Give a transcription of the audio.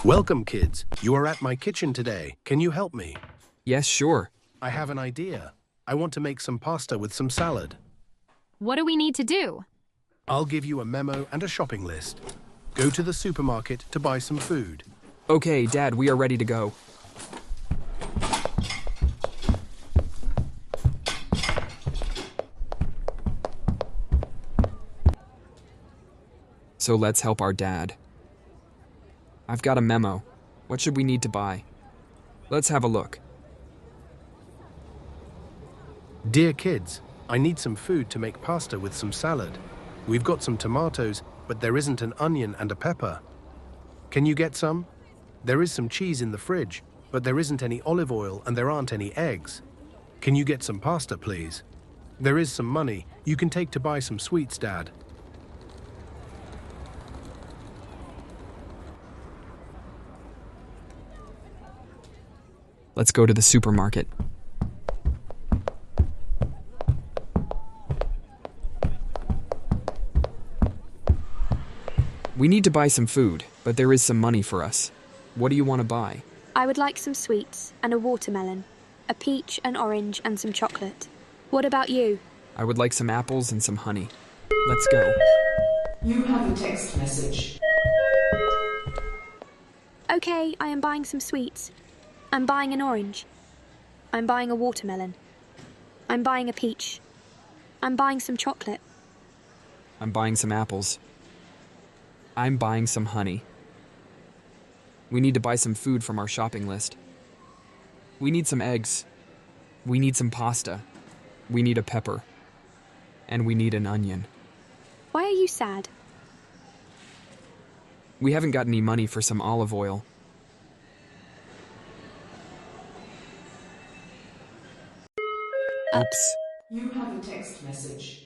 Welcome, kids. You are at my kitchen today. Can you help me? Yes, sure. I have an idea. I want to make some pasta with some salad. What do we need to do? I'll give you a memo and a shopping list. Go to the supermarket to buy some food. Okay, Dad, we are ready to go. So let's help our dad. I've got a memo. What should we need to buy? Let's have a look. Dear kids, I need some food to make pasta with some salad. We've got some tomatoes, but there isn't an onion and a pepper. Can you get some? There is some cheese in the fridge, but there isn't any olive oil and there aren't any eggs. Can you get some pasta, please? There is some money you can take to buy some sweets, Dad. Let's go to the supermarket. We need to buy some food, but there is some money for us. What do you want to buy? I would like some sweets and a watermelon, a peach, an orange, and some chocolate. What about you? I would like some apples and some honey. Let's go. You have a text message. Okay, I am buying some sweets. I'm buying an orange. I'm buying a watermelon. I'm buying a peach. I'm buying some chocolate. I'm buying some apples. I'm buying some honey. We need to buy some food from our shopping list. We need some eggs. We need some pasta. We need a pepper. And we need an onion. Why are you sad? We haven't got any money for some olive oil. Oops. You have a text message.